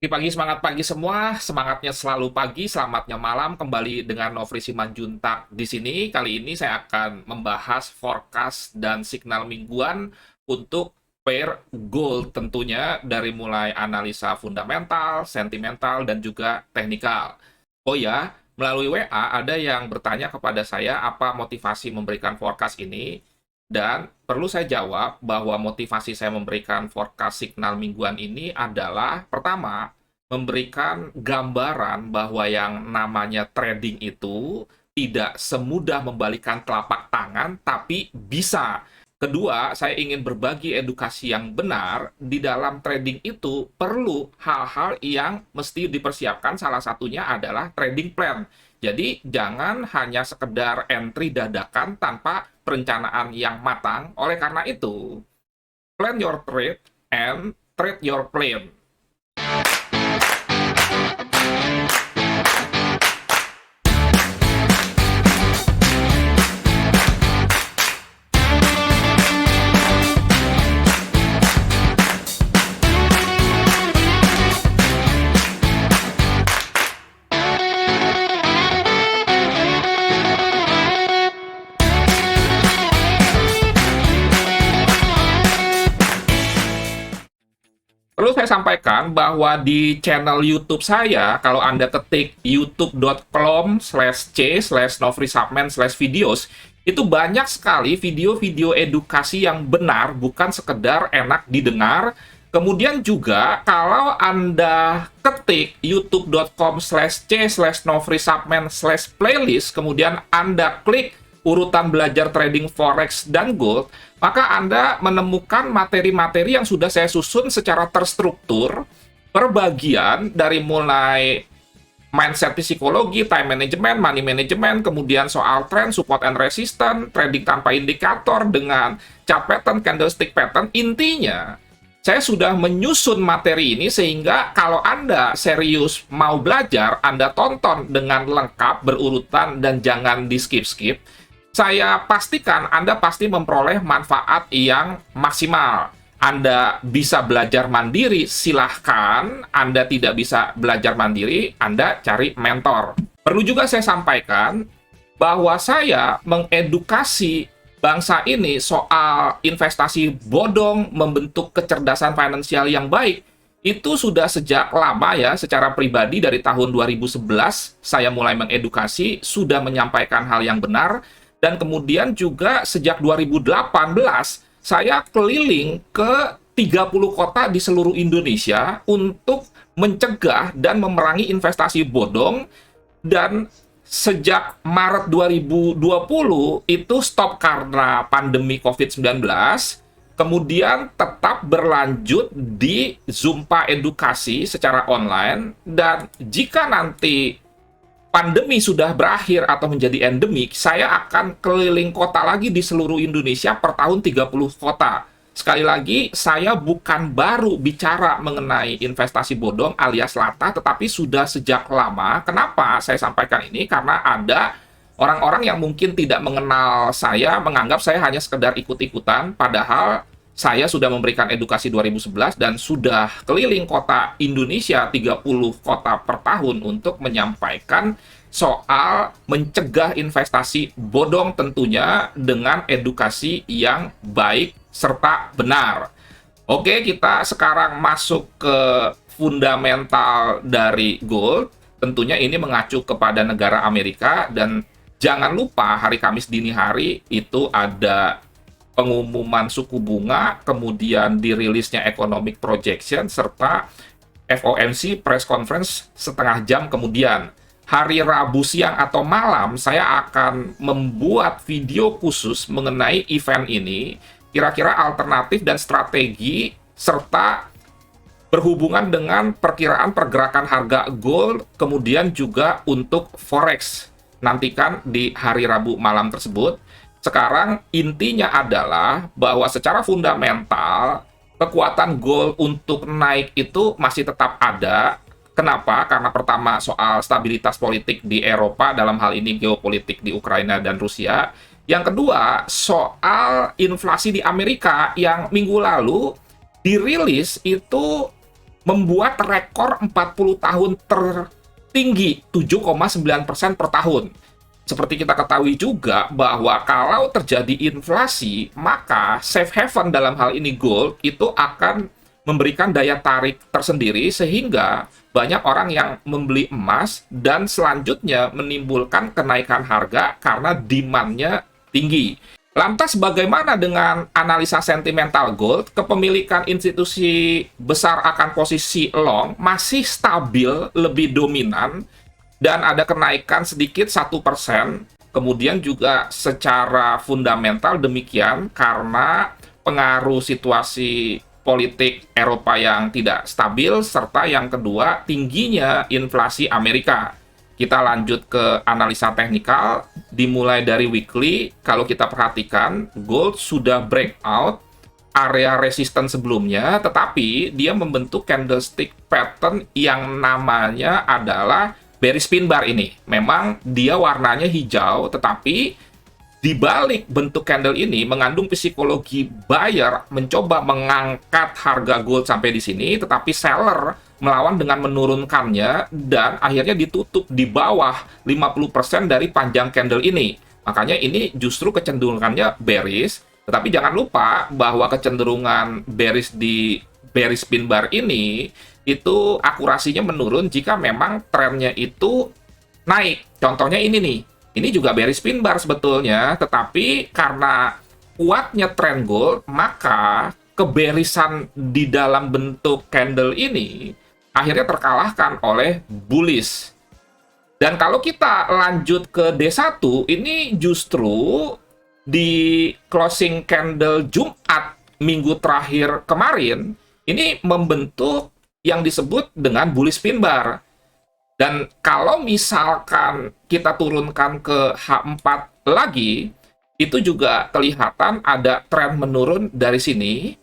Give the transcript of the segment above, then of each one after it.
Pagi semangat pagi semua, semangatnya selalu pagi, selamatnya malam. Kembali dengan Nofri Simanjuntak di sini. Kali ini saya akan membahas forecast dan signal mingguan untuk pair gold tentunya dari mulai analisa fundamental, sentimental, dan juga teknikal. Oh ya, melalui WA ada yang bertanya kepada saya apa motivasi memberikan forecast ini. Dan perlu saya jawab bahwa motivasi saya memberikan forecast signal mingguan ini adalah pertama, memberikan gambaran bahwa yang namanya trading itu tidak semudah membalikan telapak tangan, tapi bisa. Kedua, saya ingin berbagi edukasi yang benar. Di dalam trading itu perlu hal-hal yang mesti dipersiapkan. Salah satunya adalah trading plan. Jadi, jangan hanya sekedar entry dadakan tanpa perencanaan yang matang. Oleh karena itu, plan your trade and trade your plan. Perlu saya sampaikan bahwa di channel YouTube saya, kalau Anda ketik youtube.com/c/nofrisubman/videos, itu banyak sekali video-video edukasi yang benar, bukan sekedar enak didengar. Kemudian juga, kalau Anda ketik youtube.com/c/nofrisubman/playlist, kemudian Anda klik urutan belajar trading forex dan gold, maka Anda menemukan materi-materi yang sudah saya susun secara terstruktur per bagian, dari mulai mindset psikologi, time management, money management, kemudian soal trend, support and resistance, trading tanpa indikator dengan chart pattern, candlestick pattern. Intinya, saya sudah menyusun materi ini sehingga kalau Anda serius mau belajar, Anda tonton dengan lengkap, berurutan, dan jangan di-skip-skip. Saya pastikan Anda pasti memperoleh manfaat yang maksimal. Anda bisa belajar mandiri, silahkan. Anda tidak bisa belajar mandiri, Anda cari mentor. Perlu juga saya sampaikan bahwa saya mengedukasi bangsa ini soal investasi bodong, membentuk kecerdasan finansial yang baik. Itu sudah sejak lama ya, secara pribadi dari tahun 2011 saya mulai mengedukasi, sudah menyampaikan hal yang benar. Dan kemudian juga sejak 2018, saya keliling ke 30 kota di seluruh Indonesia untuk mencegah dan memerangi investasi bodong. Dan sejak Maret 2020, itu stop karena pandemi COVID-19, kemudian tetap berlanjut di Zumpa edukasi secara online. Dan jika nanti pandemi sudah berakhir atau menjadi endemik, saya akan keliling kota lagi di seluruh Indonesia per tahun 30 kota. Sekali lagi, saya bukan baru bicara mengenai investasi bodong alias latah, tetapi sudah sejak lama. Kenapa saya sampaikan ini? Karena ada orang-orang yang mungkin tidak mengenal saya, menganggap saya hanya sekedar ikut-ikutan, padahal saya sudah memberikan edukasi 2011 dan sudah keliling kota Indonesia 30 kota per tahun untuk menyampaikan soal mencegah investasi bodong, tentunya dengan edukasi yang baik serta benar. Oke, kita sekarang masuk ke fundamental dari gold. Tentunya ini mengacu kepada negara Amerika, dan jangan lupa hari Kamis dini hari itu ada pengumuman suku bunga, kemudian dirilisnya economic projection, serta FOMC press conference setengah jam kemudian. Hari Rabu siang atau malam, saya akan membuat video khusus mengenai event ini, kira-kira alternatif dan strategi, serta berhubungan dengan perkiraan pergerakan harga gold, kemudian juga untuk forex. Nantikan di hari Rabu malam tersebut. Sekarang intinya adalah bahwa secara fundamental, kekuatan gold untuk naik itu masih tetap ada. Kenapa? Karena pertama, soal stabilitas politik di Eropa, dalam hal ini geopolitik di Ukraina dan Rusia. Yang kedua, soal inflasi di Amerika yang minggu lalu dirilis itu membuat rekor 40 tahun tertinggi 7,9% per tahun. Seperti kita ketahui juga bahwa kalau terjadi inflasi, maka safe haven dalam hal ini gold itu akan memberikan daya tarik tersendiri sehingga banyak orang yang membeli emas dan selanjutnya menimbulkan kenaikan harga karena demand-nya tinggi. Lantas bagaimana dengan analisa sentimental gold? Kepemilikan institusi besar akan posisi long masih stabil, lebih dominan, dan ada kenaikan sedikit 1%. Kemudian juga secara fundamental demikian karena pengaruh situasi politik Eropa yang tidak stabil, serta yang kedua tingginya inflasi Amerika. Kita lanjut ke analisa teknikal, dimulai dari weekly. Kalau kita perhatikan, gold sudah breakout area resisten sebelumnya, tetapi dia membentuk candlestick pattern yang namanya adalah bearish pin bar ini. Memang dia warnanya hijau, tetapi di balik bentuk candle ini mengandung psikologi buyer mencoba mengangkat harga gold sampai di sini, tetapi seller melawan dengan menurunkannya dan akhirnya ditutup di bawah 50% dari panjang candle ini. Makanya ini justru kecenderungannya bearish, tetapi jangan lupa bahwa kecenderungan bearish di bearish pin bar ini itu akurasinya menurun jika memang trennya itu naik. Contohnya ini nih. Ini juga bearish pin bar sebetulnya, tetapi karena kuatnya tren gold, maka keberisan di dalam bentuk candle ini akhirnya terkalahkan oleh bullish. Dan kalau kita lanjut ke D1, ini justru di closing candle Jumat minggu terakhir kemarin, ini membentuk yang disebut dengan bullish pin bar. Dan kalau misalkan kita turunkan ke H4 lagi, itu juga kelihatan ada tren menurun dari sini.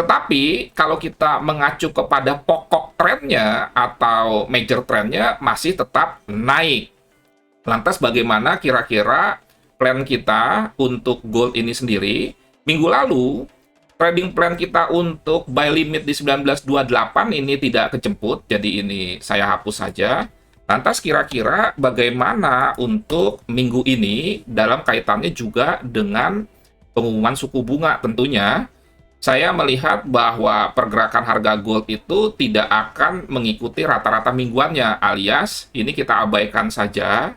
Tetapi kalau kita mengacu kepada pokok trennya atau major trennya masih tetap naik. Lantas bagaimana kira-kira plan kita untuk gold ini sendiri? Minggu lalu, trading plan kita untuk buy limit di 1928 ini tidak kejemput, jadi ini saya hapus saja. Lantas kira-kira bagaimana untuk minggu ini dalam kaitannya juga dengan pengumuman suku bunga tentunya. Saya melihat bahwa pergerakan harga gold itu tidak akan mengikuti rata-rata mingguannya, alias ini kita abaikan saja.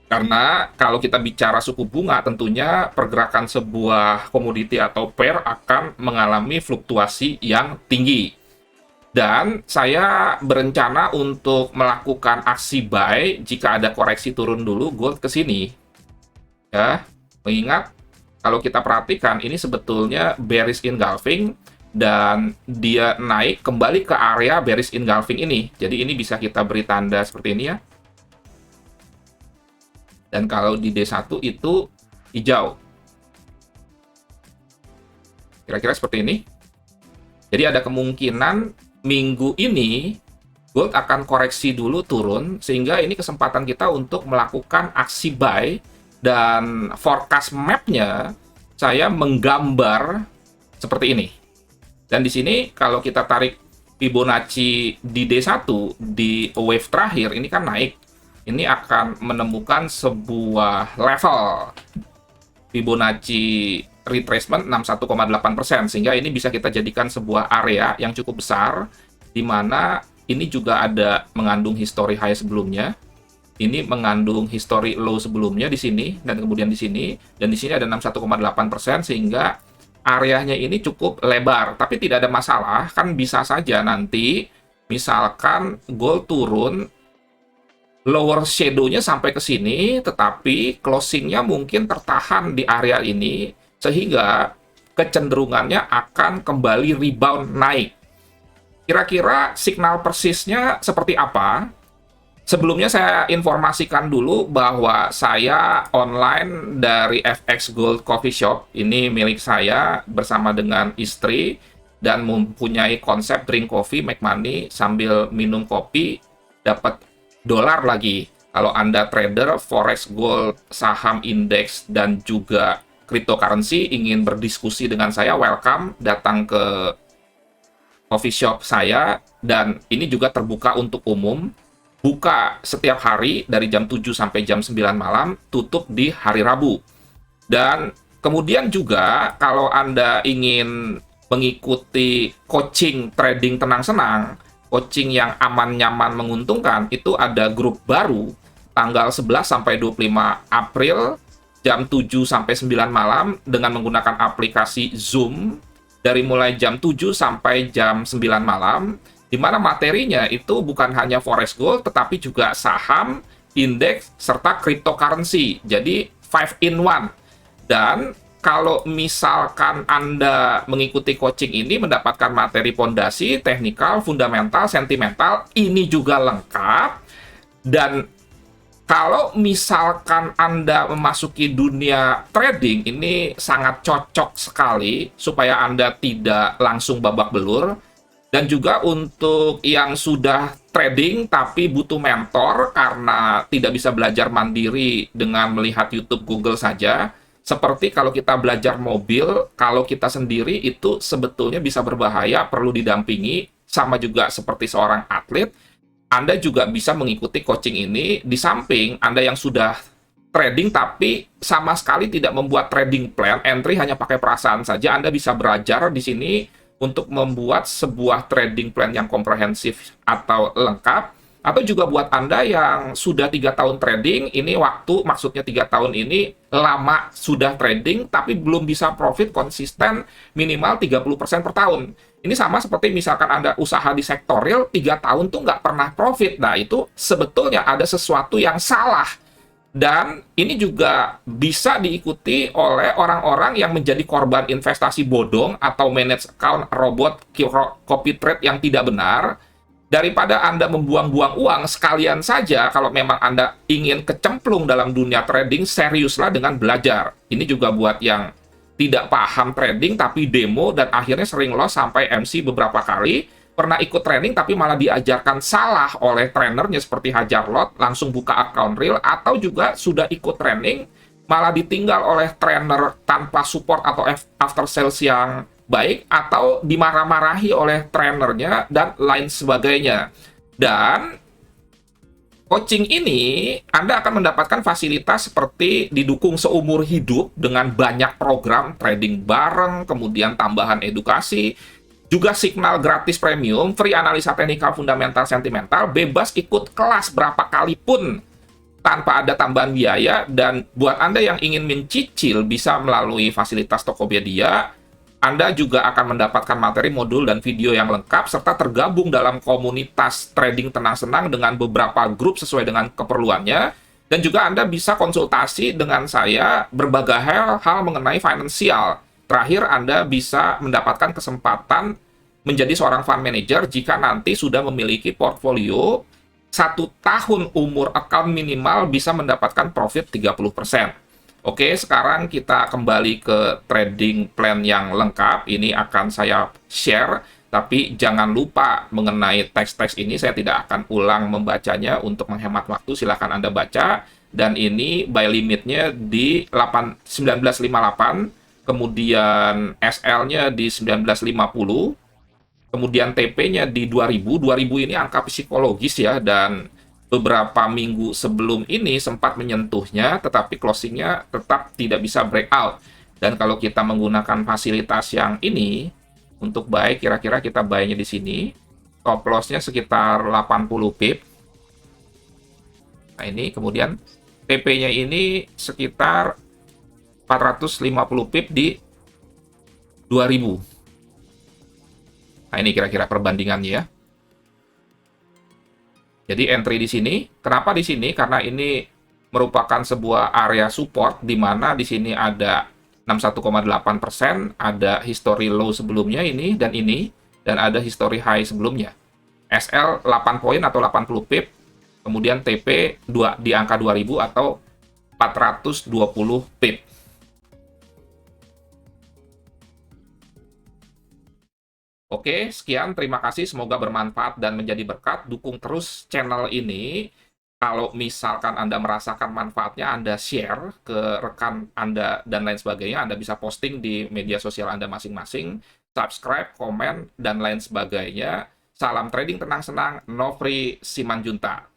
Karena kalau kita bicara suku bunga, tentunya pergerakan sebuah komoditi atau pair akan mengalami fluktuasi yang tinggi. Dan saya berencana untuk melakukan aksi buy jika ada koreksi turun dulu gold ke sini. Ya, mengingat kalau kita perhatikan ini sebetulnya bearish engulfing dan dia naik kembali ke area bearish engulfing ini. Jadi ini bisa kita beri tanda seperti ini ya. Dan kalau di D1 itu hijau. Kira-kira seperti ini. Jadi ada kemungkinan minggu ini gold akan koreksi dulu turun, sehingga ini kesempatan kita untuk melakukan aksi buy. Dan forecast map-nya saya menggambar seperti ini. Dan di sini kalau kita tarik Fibonacci di D1 di wave terakhir ini kan naik. Ini akan menemukan sebuah level Fibonacci retracement 61,8%, sehingga ini bisa kita jadikan sebuah area yang cukup besar, di mana ini juga ada mengandung history high sebelumnya, ini mengandung history low sebelumnya di sini, dan kemudian di sini, dan di sini ada 61,8%, sehingga areanya ini cukup lebar, tapi tidak ada masalah, kan bisa saja nanti, misalkan gold turun, lower shadow-nya sampai ke sini, tetapi closing-nya mungkin tertahan di area ini, sehingga kecenderungannya akan kembali rebound naik. Kira-kira signal persisnya seperti apa? Sebelumnya saya informasikan dulu bahwa saya online dari FX Gold Coffee Shop. Ini milik saya bersama dengan istri dan mempunyai konsep drink coffee, make money sambil minum kopi, dapat dolar lagi. Kalau Anda trader forex, gold, saham, indeks, dan juga cryptocurrency ingin berdiskusi dengan saya, welcome datang ke coffee shop saya, dan ini juga terbuka untuk umum. Buka setiap hari dari jam 7 sampai jam 9 malam, tutup di hari Rabu. Dan kemudian juga kalau Anda ingin mengikuti coaching trading tenang senang, coaching yang aman, nyaman, menguntungkan, itu ada grup baru tanggal 11 sampai 25 April jam 7 sampai 9 malam dengan menggunakan aplikasi Zoom dari mulai jam 7 sampai jam 9 malam, di mana materinya itu bukan hanya forex gold tetapi juga saham, indeks, serta cryptocurrency. Jadi 5 in 1. Dan kalau misalkan Anda mengikuti coaching ini mendapatkan materi pondasi, teknikal, fundamental, sentimental, ini juga lengkap. Dan kalau misalkan Anda memasuki dunia trading, ini sangat cocok sekali supaya Anda tidak langsung babak belur. Dan juga untuk yang sudah trading tapi butuh mentor karena tidak bisa belajar mandiri dengan melihat YouTube, Google saja. Seperti kalau kita belajar mobil, kalau kita sendiri itu sebetulnya bisa berbahaya, perlu didampingi. Sama juga seperti seorang atlet, Anda juga bisa mengikuti coaching ini. Di samping Anda yang sudah trading tapi sama sekali tidak membuat trading plan, entry hanya pakai perasaan saja, Anda bisa belajar di sini untuk membuat sebuah trading plan yang komprehensif atau lengkap. Atau juga buat Anda yang sudah 3 tahun trading, ini waktu, maksudnya 3 tahun ini lama sudah trading, tapi belum bisa profit konsisten minimal 30% per tahun. Ini sama seperti misalkan Anda usaha di sektor real, 3 tahun tuh nggak pernah profit. Nah, itu sebetulnya ada sesuatu yang salah. Dan ini juga bisa diikuti oleh orang-orang yang menjadi korban investasi bodong atau manage account robot copy trade yang tidak benar. Daripada Anda membuang-buang uang, sekalian saja kalau memang Anda ingin kecemplung dalam dunia trading, seriuslah dengan belajar. Ini juga buat yang tidak paham trading tapi demo dan akhirnya sering loss sampai MC beberapa kali. Pernah ikut training tapi malah diajarkan salah oleh trainernya seperti hajar lot, langsung buka account real, atau juga sudah ikut training malah ditinggal oleh trainer tanpa support atau after sales yang baik, atau dimarah-marahi oleh trainernya dan lain sebagainya. Dan coaching ini Anda akan mendapatkan fasilitas seperti didukung seumur hidup dengan banyak program trading bareng, kemudian tambahan edukasi, juga signal gratis premium, free analisa teknikal, fundamental, sentimental, bebas ikut kelas berapa kali pun tanpa ada tambahan biaya. Dan buat Anda yang ingin mencicil bisa melalui fasilitas Tokopedia. Anda juga akan mendapatkan materi, modul, dan video yang lengkap, serta tergabung dalam komunitas trading tenang senang dengan beberapa grup sesuai dengan keperluannya. Dan juga Anda bisa konsultasi dengan saya berbagai hal mengenai finansial. Terakhir, Anda bisa mendapatkan kesempatan menjadi seorang fund manager jika nanti sudah memiliki portfolio 1 tahun umur account minimal bisa mendapatkan profit 30%. Oke, sekarang kita kembali ke trading plan yang lengkap. Ini akan saya share, tapi jangan lupa mengenai teks-teks ini, saya tidak akan ulang membacanya untuk menghemat waktu. Silakan Anda baca. Dan ini buy limitnya di 1958, kemudian SL-nya di 1950, kemudian TP-nya di 2000. 2000 ini angka psikologis ya, dan beberapa minggu sebelum ini sempat menyentuhnya, tetapi closingnya tetap tidak bisa breakout. Dan kalau kita menggunakan fasilitas yang ini untuk buy, kira-kira kita buy-nya di sini, stop loss-nya sekitar 80 pip. Nah ini, kemudian TP-nya ini sekitar 450 pip di 2000. Nah ini kira-kira perbandingannya ya. Jadi entry di sini, kenapa di sini? Karena ini merupakan sebuah area support di mana di sini ada 61,8%, ada history low sebelumnya ini, dan ada history high sebelumnya. SL 8 poin atau 80 pip, kemudian TP di angka 2000 atau 420 pip. Oke, sekian. Terima kasih. Semoga bermanfaat dan menjadi berkat. Dukung terus channel ini. Kalau misalkan Anda merasakan manfaatnya, Anda share ke rekan Anda dan lain sebagainya. Anda bisa posting di media sosial Anda masing-masing. subscribe, komen, dan lain sebagainya. Salam trading tenang-senang, Nofri Simanjuntak.